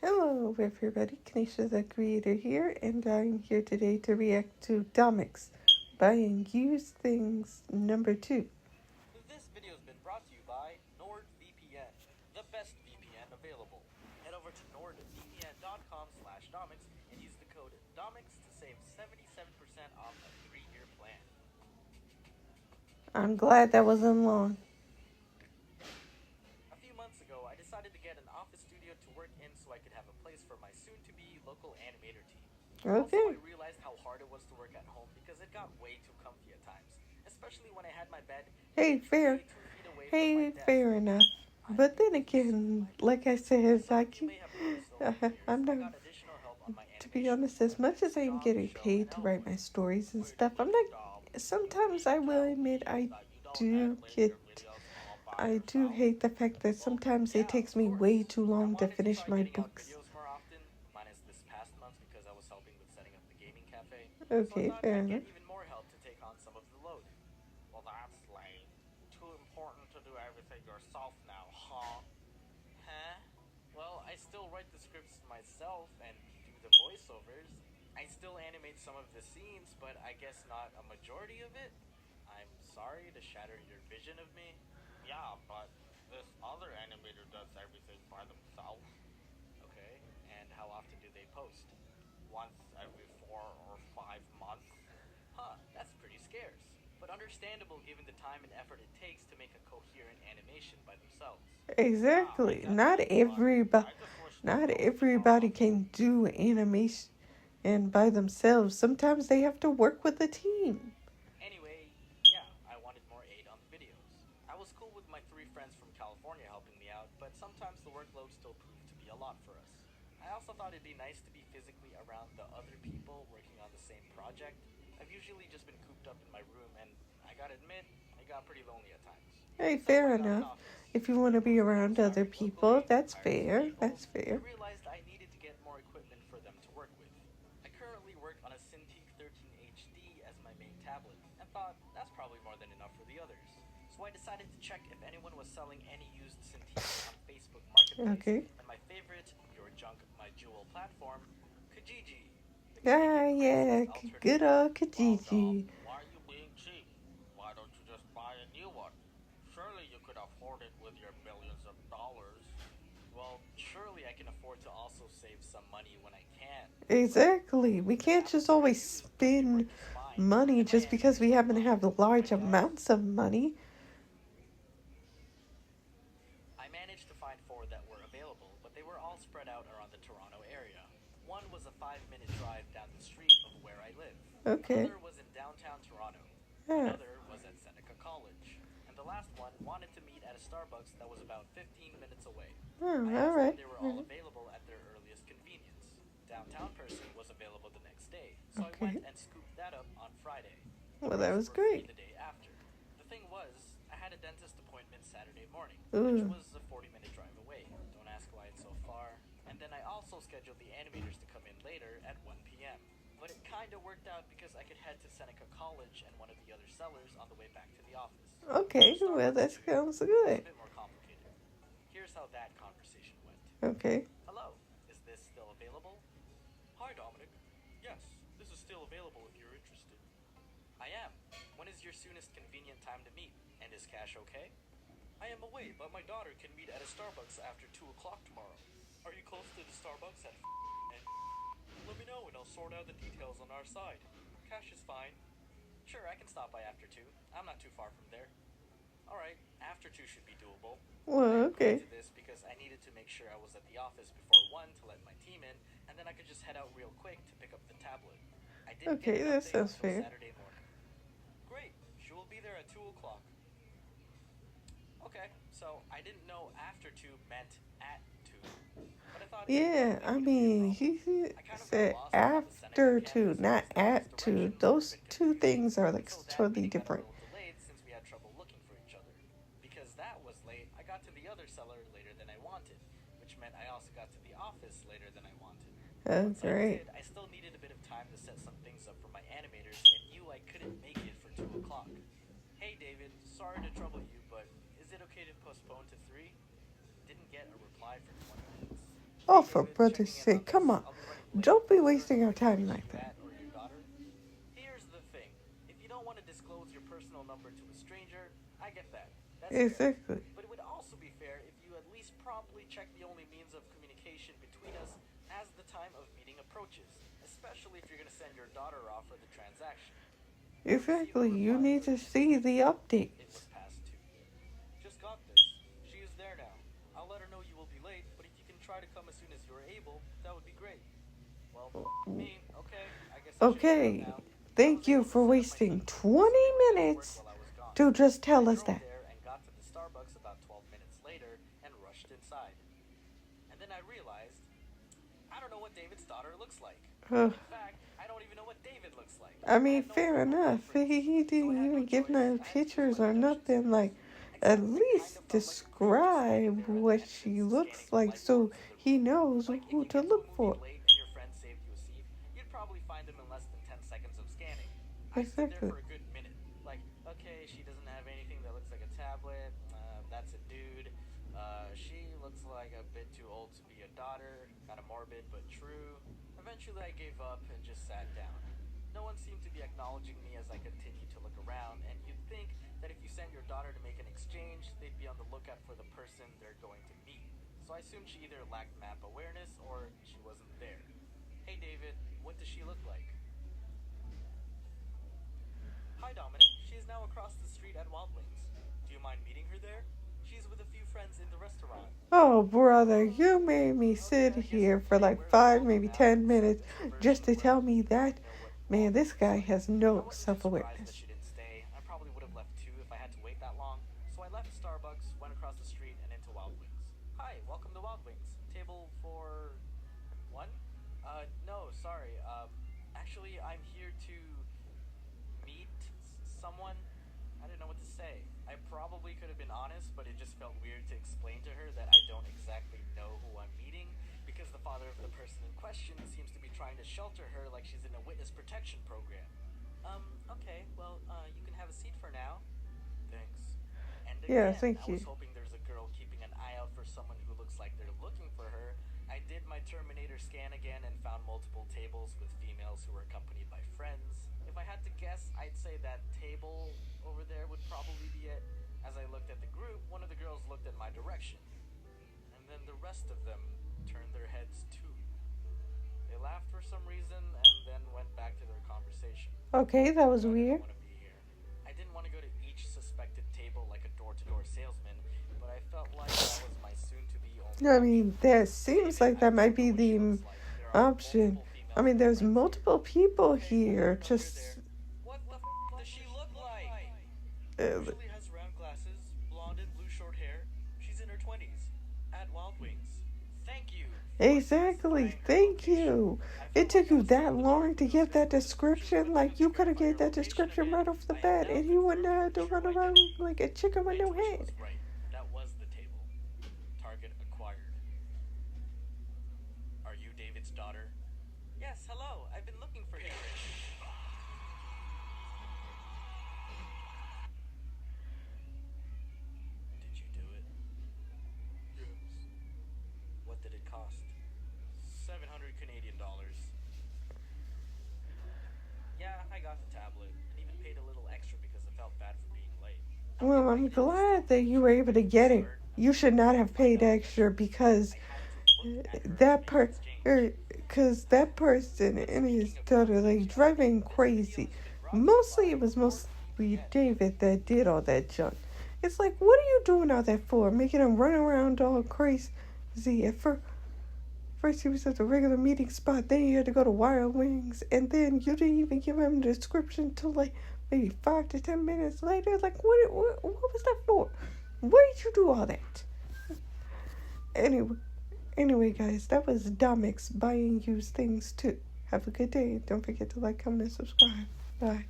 Hello everybody, Kanisha the creator here, and I'm here today to react to Domics, Buying Used Things number 2. This video has been brought to you by NordVPN, the best VPN available. Head over to nordvpn.com/Domics and use the code Domics to save 77% off a 3-year plan. I'm glad that wasn't long. A few months ago, I decided to get an office studio to work in so I could have a place for my soon-to-be local animator team. Also, I Okay. realized how hard it was to work at home because it got way too comfy at times, especially when I had my bed Hey, literally fair. 2 feet away from my Hey, desk. fair enough. But then again, like I said, I'm not, to be honest, as much as I'm getting paid to write my stories and stuff, sometimes I will admit I do hate the fact that sometimes it takes me way too long to finish my books. More often, minus this past month because I was helping with setting up the gaming cafe. So I Okay, thought fair I'd enough. get even more help to take on some of the load. Well, that's lame. Too important to do everything yourself now, huh? Huh? Well, I still write the scripts myself and do the voiceovers. I still animate some of the scenes, but I guess not a majority of it. I'm sorry to shatter your vision of me. Yeah, but this other animator does everything by themselves. Okay, and how often do they post? Once every 4 or 5 months? Huh, that's pretty scarce. But understandable given the time and effort it takes to make a coherent animation by themselves. Exactly. Not everybody can do animation and by themselves. Sometimes they have to work with a team. Anyway, yeah, I wanted more aid on the videos. I was cool with my 3 friends from California helping me out, but sometimes the workload still proved to be a lot for us. I also thought it'd be nice to be physically around the other people working on the same project. I've usually just been cooped up in my room, and I gotta admit, I got pretty lonely at times. Hey, So fair I got an enough. office. If you want to be around other people, that's fair. That's I fair. realized I needed to get more equipment for them to work with. I currently work on a Cintiq 13 HD as my main tablet, and thought that's probably more than enough for the others. So I decided to check if anyone was selling any used Cintiqs on Facebook Marketplace, Okay. and my favorite, Your Junk My Jewel platform, Kijiji, the Ah, Canadian yeah. Craigslist alternative. Good old Well, dog, Kijiji. why are you being cheap? Why don't you just buy a new one? Surely you could afford it with your millions of dollars. Well, surely I can afford to also save some money when I can. Exactly. We can't just always spend money just because we happen to have large amounts of money. I managed to find 4 that were available, but they were all spread out around the Toronto area. One was a 5-minute drive down the street of where I live. Okay. Another was in downtown Toronto. Yeah. Another was at Seneca College. And the last one wanted to meet at a Starbucks that was about 15 minutes away. Oh, I all asked if right. they were all available at their earliest convenience. Downtown person was available the next day, so I Okay. went and scooped that up on Friday. The Well, that rest was were free great. the day after. The thing was, I had a dentist appointment Saturday morning, which Ooh. was a 40-minute drive away. Don't ask why it's so far. And then I also scheduled the animators to come in later at 1 p.m. But it kinda worked out because I could head to Seneca College and one of the other sellers on the way back to the office. Okay. Well, that sounds good. A bit more complicated. Here's how that conversation went. Okay. Hello, is this still available? Hi, Dominic. Yes, this is still available if you're interested. I am. When is your soonest convenient time to meet? And is cash okay? I am away, but my daughter can meet at a Starbucks after 2 o'clock tomorrow. Are you close to the Starbucks at and let me know and I'll sort out the details on our side. Cash is fine. Sure, I can stop by after 2. I'm not too far from there. Alright, after 2 should be doable. Well, I agreed okay. to this because I needed to make sure I was at the office before 1 to let my team in, and then I could just head out real quick to pick up the tablet. I didn't get Okay, an that update sounds until fair. Saturday morning. Great, she will be there at 2 o'clock. Okay, so I didn't know after 2 meant at 2. But I thought either Yeah, way I wouldn't be a mean, problem. he I kind of got said lost in how the Seneca after two, campus not was and its at two. directions were a Those bit two confusing, things are like so that totally meeting got a different. little delayed since we had trouble looking for each other. Because that was late, I got to the other seller later than I wanted, which meant I also got to the office later than I wanted. Oh, Once I great. did, I still needed a bit of time to set some things up for my animators and knew I couldn't make it for 2 o'clock. Hey David, sorry to trouble you, but is it okay to postpone to 3? Didn't get a reply for 20 minutes. Oh, Hey, for David, brother's checking in sake, on come this. on. I'll be running late. Don't be Is there wasting our any time information like you that. had or your daughter? Here's the thing. If you don't want to disclose your personal number to a stranger, I get that. That's fair. Exactly. But it would also be fair if you at least promptly check the only means of communication between us as the time of meeting approaches, especially if you're going to send your daughter off for the transaction. You'll receive a Exactly. You reply need to within see 60 the minutes. It was updates. past 2. Just got this. She is there now. I'll let her know you will be late, but if you can try to come as soon as you're able, that would be great. Well, me, okay. I guess I should head out Okay. now. I was Thank you able to for set up my wasting meeting, so 20 they were gonna work minutes while I was gone. to just I tell us drove that. there and got to the Starbucks about 12 minutes later and rushed inside. And then I realized I don't know what David's daughter looks like. Ugh. In fact, I don't even know what David looks like. I I mean, have no fair photo enough. reference, He so didn't I had no even give choice. no I had to use pictures my or deduction nothing. Like, skills. at Except I least kind of felt like a creep just standing describe there at the what entrance, she scanning looks the like light so bulbs in the he room. knows Like, if who you to get to a look movie for. late and your friend saved you a seat, you'd probably find them in less than 10 seconds of scanning. I stood there Exactly. for a good minute. Like, okay, she doesn't have anything that looks like a tablet. That's a dude. She looks like a bit too old to be a daughter. Kind of morbid, but true. Eventually, I gave up and just sat down. No one seemed to be acknowledging me as I continued to look around, and you'd think that if you sent your daughter to make an exchange, they'd be on the lookout for the person they're going to meet. So I assumed she either lacked map awareness or she wasn't there. Hey David, what does she look like? Hi Dominic, she is now across the street at Wild Wings. Do you mind meeting her there? She's with a few friends in the restaurant. Oh, brother, you made me sit Okay, I guess here you're for pretty like aware of the 5, culture maybe now, 10 except minutes it's a version just to where tell you me don't that. really know what Man, Wild this Wings guy looks like. has I no wasn't too surprised that self-awareness. she didn't stay. I probably would have left too if I had to wait that long. So I left Starbucks, went across the street, and into Wild Wings. Hi, welcome to Wild Wings. Table for one? No, sorry. Actually, I'm here to meet someone. I didn't know what to say. I probably could have been honest, but it just felt weird to explain to her that I don't exactly know who I'm meeting because the father of the person in question seems to be trying to shelter her like she's in a witness protection program. Okay, well, you can have a seat for now. Thanks. And Yeah, again, I thank you. was hoping there's a girl keeping an eye out for someone who looks like they're looking for her. I did my Terminator scan again and found multiple tables with females who were accompanied by friends. If I had to guess, I'd say that table over there would probably be it. As I looked at the group, one of the girls looked in my direction. And then the rest of them turned their heads too. They laughed for some reason and then went back to their conversation. Okay, that was I didn't weird. want to be here. I didn't want to go to each suspected table like a door-to-door salesman, but I felt like that was my soon-to-be only I option. mean, that seems David, like I that don't might know be what she the looks like. There are option. multiple females I mean, with there's friends here. multiple people Okay, here. no, you're Just there. What the f does she look like? uh, Usually has round glasses, blonde and blue short hair. She's in her 20s. At Wild Wings. Thank you for exactly. specifying her Thank location. you. I It felt like took I you was staying that in the long dark to with those give that guys, but description. once Like you you could have verify gave her that location description again, right off the I have bat, now and he wouldn't confirmed have her had to true run around identity. like a chicken My with no intuition head. was right. That was the table. Target acquired. Are you David's daughter? Yes, hello. I've been looking for you. Did you do it? Yes. What did it cost? 700 Canadian dollars. Yeah, I got the tablet and even paid a little extra because I felt bad for being late. Well, I'm glad that you were able to get it. You should not have paid extra because that that person and his daughter like driving crazy. Mostly it was mostly David that did all that junk. It's like, what are you doing all that for? Making him run around all crazy. At first he was at the regular meeting spot, then he had to go to Wild Wings, and then you didn't even give him a description till like maybe 5 to 10 minutes later. Like, what was that for? Why did you do all that? Anyway, guys, that was Domics buying used things too. Have a good day. Don't forget to like, comment, and subscribe. Bye.